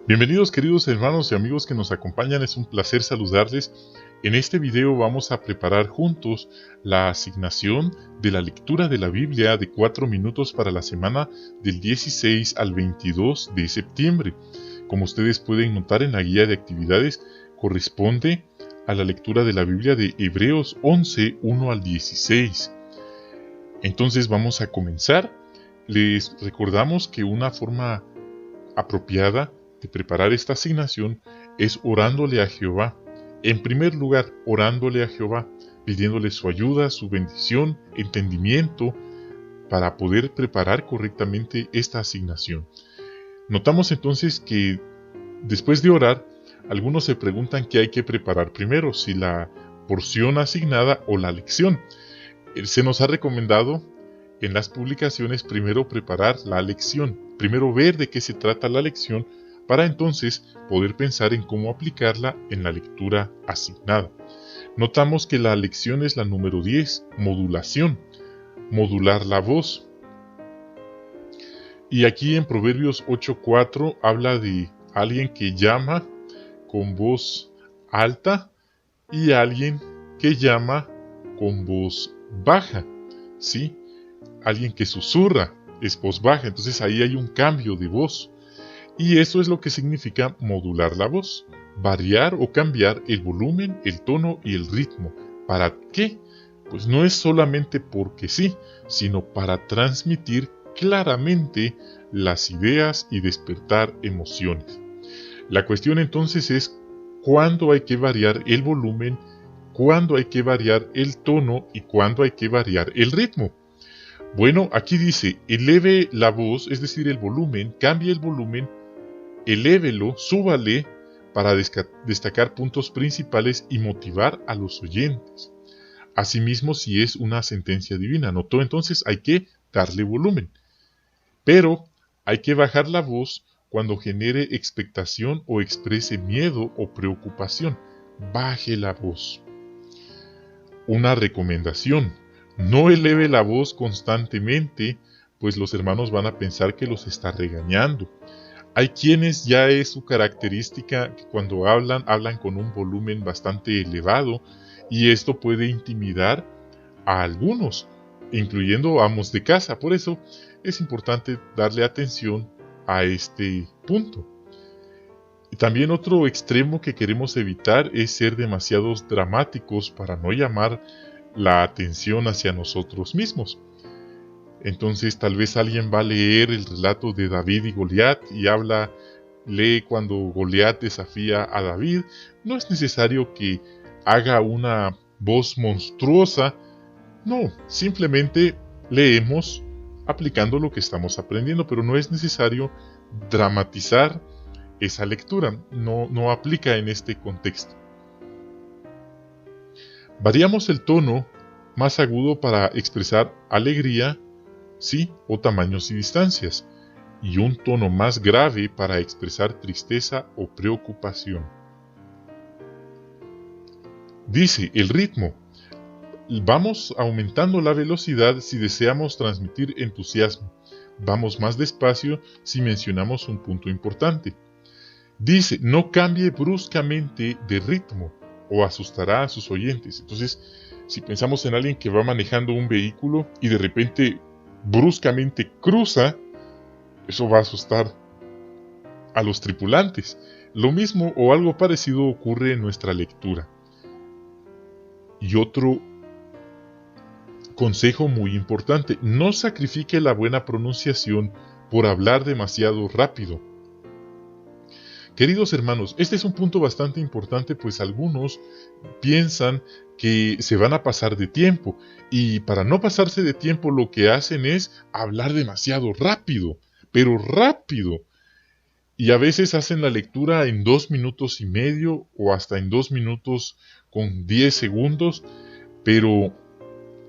Bienvenidos queridos hermanos y amigos que nos acompañan, es un placer saludarles. En este video vamos a preparar juntos la asignación de la lectura de la Biblia de 4 minutos para la semana del 16 al 22 de septiembre. Como ustedes pueden notar en la guía de actividades, corresponde a la lectura de la Biblia de Hebreos 11, 1 al 16. Entonces vamos a comenzar. Les recordamos que una forma apropiada de preparar esta asignación es orándole a Jehová. En primer lugar, orándole a Jehová, pidiéndole su ayuda, su bendición, entendimiento, para poder preparar correctamente esta asignación. Notamos entonces que después de orar, algunos se preguntan qué hay que preparar primero, si la porción asignada o la lección. Se nos ha recomendado en las publicaciones primero preparar la lección, primero ver de qué se trata la lección, para entonces poder pensar en cómo aplicarla en la lectura asignada. Notamos que la lección es la número 10, modulación, modular la voz. Y aquí en Proverbios 8:4 habla de alguien que llama con voz alta y alguien que llama con voz baja, ¿sí? Alguien que susurra es voz baja, entonces ahí hay un cambio de voz. Y eso es lo que significa modular la voz, variar o cambiar el volumen, el tono y el ritmo. ¿Para qué? Pues no es solamente porque sí, sino para transmitir claramente las ideas y despertar emociones. La cuestión entonces es cuándo hay que variar el volumen, cuándo hay que variar el tono y cuándo hay que variar el ritmo. Bueno, aquí dice, eleve la voz, es decir, el volumen, cambie el volumen, elévelo, súbale para destacar puntos principales y motivar a los oyentes. Asimismo, si es una sentencia divina, ¿notó? Entonces hay que darle volumen. Pero hay que bajar la voz cuando genere expectación o exprese miedo o preocupación. Baje la voz. Una recomendación: no eleve la voz constantemente, pues los hermanos van a pensar que los está regañando. Hay quienes ya es su característica que cuando hablan con un volumen bastante elevado, y esto puede intimidar a algunos, incluyendo amos de casa. Por eso es importante darle atención a este punto. Y también otro extremo que queremos evitar es ser demasiados dramáticos para no llamar la atención hacia nosotros mismos. Entonces tal vez alguien va a leer el relato de David y Goliat y lee cuando Goliat desafía a David. No es necesario que haga una voz monstruosa, no, simplemente leemos aplicando lo que estamos aprendiendo, pero no es necesario dramatizar esa lectura, no aplica en este contexto. Variamos el tono más agudo para expresar alegría, sí, o tamaños y distancias, y un tono más grave para expresar tristeza o preocupación. Dice el ritmo. Vamos aumentando la velocidad si deseamos transmitir entusiasmo. Vamos más despacio si mencionamos un punto importante. Dice, no cambie bruscamente de ritmo o asustará a sus oyentes. Entonces, si pensamos en alguien que va manejando un vehículo y de repente bruscamente cruza, eso va a asustar a los tripulantes. Lo mismo o algo parecido ocurre en nuestra lectura. Y otro consejo muy importante, no sacrifique la buena pronunciación por hablar demasiado rápido. Queridos hermanos, este es un punto bastante importante, pues algunos piensan que se van a pasar de tiempo, y para no pasarse de tiempo lo que hacen es hablar demasiado rápido, pero rápido. Y a veces hacen la lectura en 2 minutos y medio o hasta en 2 minutos con 10 segundos, pero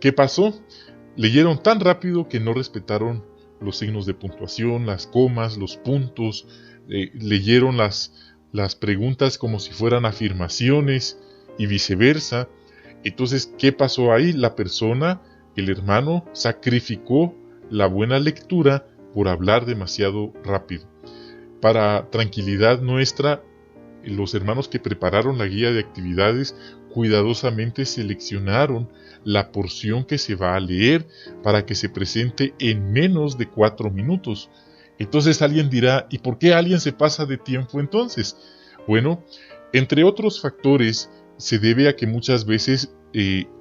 ¿qué pasó? Leyeron tan rápido que no respetaron los signos de puntuación, las comas, los puntos, leyeron las preguntas como si fueran afirmaciones y viceversa. Entonces, ¿qué pasó ahí? La persona, el hermano, sacrificó la buena lectura por hablar demasiado rápido. Para tranquilidad nuestra, los hermanos que prepararon la guía de actividades cuidadosamente seleccionaron la porción que se va a leer para que se presente en menos de 4 minutos. Entonces alguien dirá, ¿y por qué alguien se pasa de tiempo entonces? Bueno, entre otros factores, se debe a que muchas veces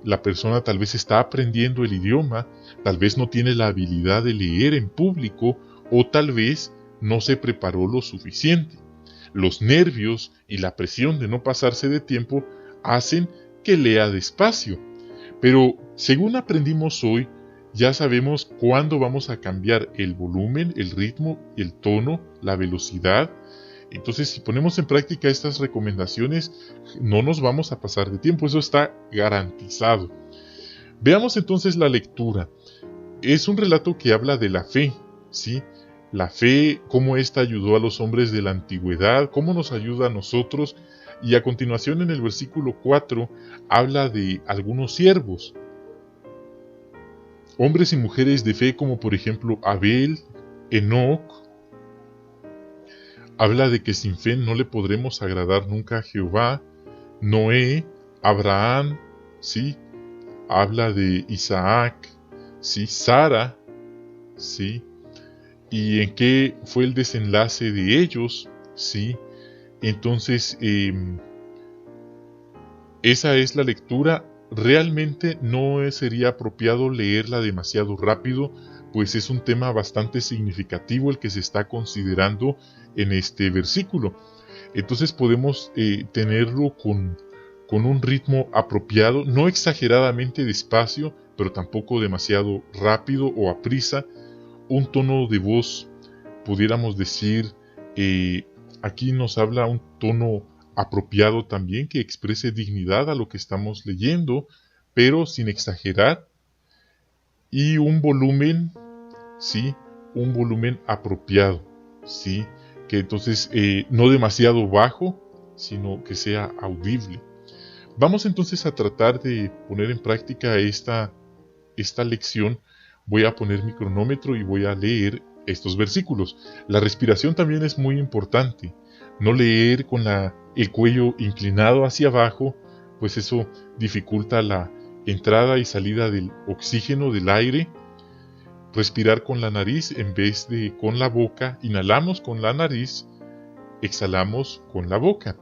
la persona tal vez está aprendiendo el idioma, tal vez no tiene la habilidad de leer en público o tal vez no se preparó lo suficiente. Los nervios y la presión de no pasarse de tiempo hacen que lea despacio. Pero según aprendimos hoy, ya sabemos cuándo vamos a cambiar el volumen, el ritmo, el tono, la velocidad. Entonces, si ponemos en práctica estas recomendaciones, no nos vamos a pasar de tiempo, eso está garantizado. Veamos entonces la lectura. Es un relato que habla de la fe, ¿sí? La fe, cómo ésta ayudó a los hombres de la antigüedad, cómo nos ayuda a nosotros. Y a continuación en el versículo 4 habla de algunos siervos, hombres y mujeres de fe como por ejemplo Abel, Enoc. Habla de que sin fe no le podremos agradar nunca a Jehová. Noé, Abraham, ¿sí? Habla de Isaac, ¿sí? Sara, ¿sí? ¿Y en qué fue el desenlace de ellos? ¿Sí? Entonces, esa es la lectura. Realmente no sería apropiado leerla demasiado rápido, pues es un tema bastante significativo el que se está considerando en este versículo. Entonces podemos tenerlo con un ritmo apropiado, no exageradamente despacio, pero tampoco demasiado rápido o aprisa. Un tono de voz, pudiéramos decir, aquí nos habla un tono apropiado también, que exprese dignidad a lo que estamos leyendo, pero sin exagerar. Y un volumen, ¿sí? Un volumen apropiado, ¿sí? Que entonces no demasiado bajo, sino que sea audible. Vamos entonces a tratar de poner en práctica esta lección. Voy a poner mi cronómetro y voy a leer estos versículos. La respiración también es muy importante. No leer con el cuello inclinado hacia abajo, pues eso dificulta la entrada y salida del oxígeno, del aire. Respirar con la nariz en vez de con la boca. Inhalamos con la nariz, exhalamos con la boca.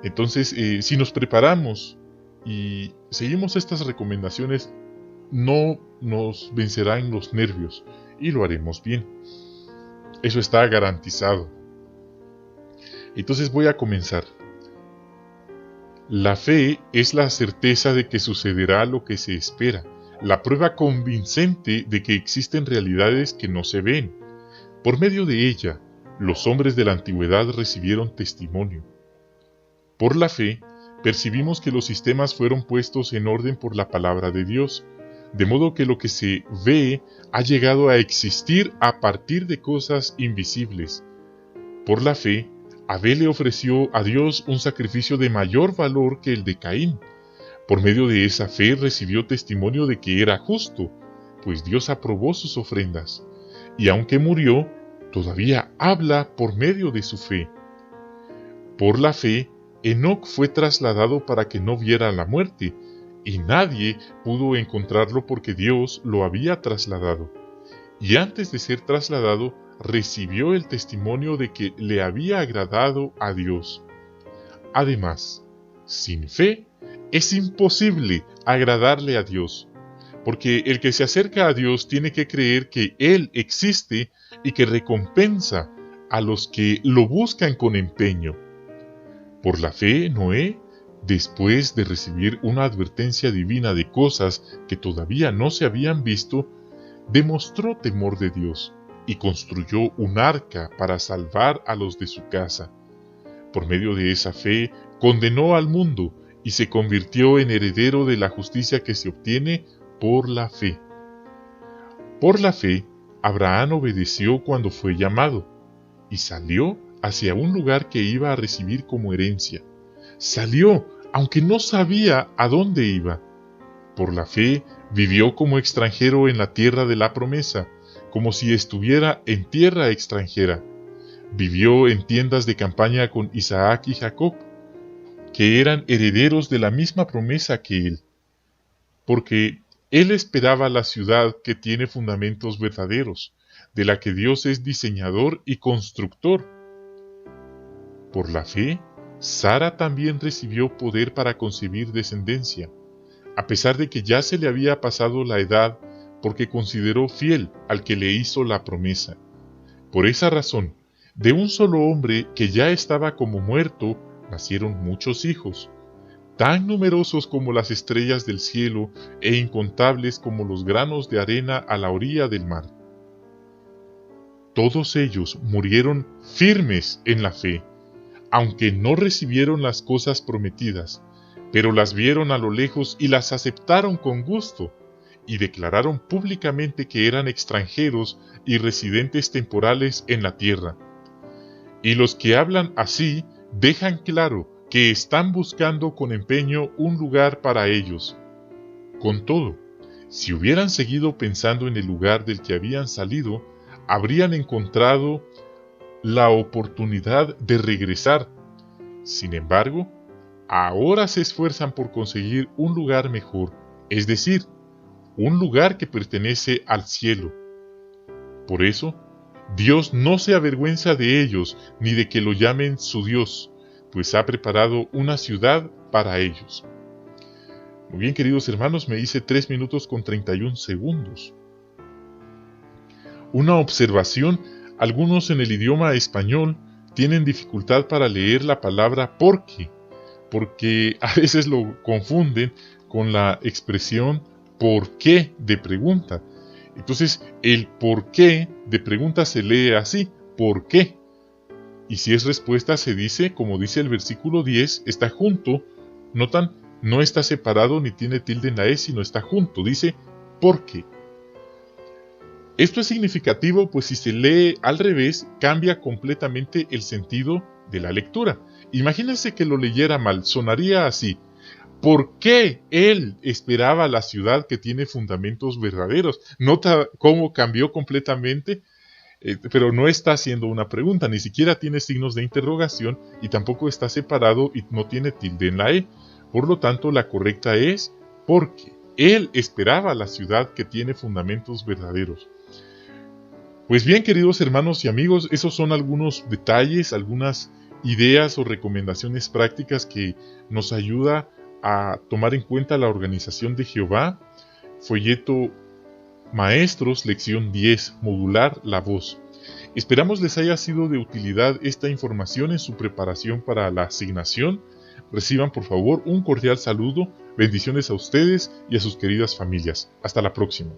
Entonces, si nos preparamos y seguimos estas recomendaciones, no nos vencerán los nervios y lo haremos bien. Eso está garantizado. Entonces voy a comenzar. La fe es la certeza de que sucederá lo que se espera, la prueba convincente de que existen realidades que no se ven. Por medio de ella, los hombres de la antigüedad recibieron testimonio. Por la fe, percibimos que los sistemas fueron puestos en orden por la palabra de Dios, de modo que lo que se ve ha llegado a existir a partir de cosas invisibles. Por la fe, Abel le ofreció a Dios un sacrificio de mayor valor que el de Caín. Por medio de esa fe recibió testimonio de que era justo, pues Dios aprobó sus ofrendas. Y aunque murió, todavía habla por medio de su fe. Por la fe, Enoc fue trasladado para que no viera la muerte, y nadie pudo encontrarlo porque Dios lo había trasladado. Y antes de ser trasladado, recibió el testimonio de que le había agradado a Dios. Además, sin fe, es imposible agradarle a Dios, porque el que se acerca a Dios tiene que creer que Él existe y que recompensa a los que lo buscan con empeño. Por la fe, Noé, después de recibir una advertencia divina de cosas que todavía no se habían visto, demostró temor de Dios y construyó un arca para salvar a los de su casa. Por medio de esa fe, condenó al mundo y se convirtió en heredero de la justicia que se obtiene por la fe. Por la fe, Abraham obedeció cuando fue llamado y salió hacia un lugar que iba a recibir como herencia. Salió, aunque no sabía a dónde iba. Por la fe, vivió como extranjero en la tierra de la promesa, como si estuviera en tierra extranjera. Vivió en tiendas de campaña con Isaac y Jacob, que eran herederos de la misma promesa que él, porque él esperaba la ciudad que tiene fundamentos verdaderos, de la que Dios es diseñador y constructor. Por la fe, Sara también recibió poder para concebir descendencia, a pesar de que ya se le había pasado la edad, porque consideró fiel al que le hizo la promesa. Por esa razón, de un solo hombre que ya estaba como muerto, nacieron muchos hijos, tan numerosos como las estrellas del cielo e incontables como los granos de arena a la orilla del mar. Todos ellos murieron firmes en la fe, aunque no recibieron las cosas prometidas, pero las vieron a lo lejos y las aceptaron con gusto, y declararon públicamente que eran extranjeros y residentes temporales en la tierra. Y los que hablan así dejan claro que están buscando con empeño un lugar para ellos. Con todo, si hubieran seguido pensando en el lugar del que habían salido, habrían encontrado la oportunidad de regresar. Sin embargo, ahora se esfuerzan por conseguir un lugar mejor, es decir, un lugar que pertenece al cielo. Por eso, Dios no se avergüenza de ellos, ni de que lo llamen su Dios, pues ha preparado una ciudad para ellos. Muy bien, queridos hermanos, me hice 3 minutos con 31 segundos. Una observación: algunos en el idioma español tienen dificultad para leer la palabra porque a veces lo confunden con la expresión ¿por qué? De pregunta. Entonces, el por qué de pregunta se lee así, ¿por qué? Y si es respuesta se dice, como dice el versículo 10, está junto, notan, no está separado ni tiene tilde en la E, sino está junto, dice ¿por qué? Esto es significativo, pues si se lee al revés, cambia completamente el sentido de la lectura. Imagínense que lo leyera mal, sonaría así: ¿por qué él esperaba la ciudad que tiene fundamentos verdaderos? Nota cómo cambió completamente, pero no está haciendo una pregunta, ni siquiera tiene signos de interrogación y tampoco está separado y no tiene tilde en la E. Por lo tanto, la correcta es porque él esperaba la ciudad que tiene fundamentos verdaderos. Pues bien, queridos hermanos y amigos, esos son algunos detalles, algunas ideas o recomendaciones prácticas que nos ayuda a tomar en cuenta la organización de Jehová. Folleto Maestros, lección 10, modular la voz. Esperamos les haya sido de utilidad esta información en su preparación para la asignación. Reciban por favor un cordial saludo, bendiciones a ustedes y a sus queridas familias. Hasta la próxima.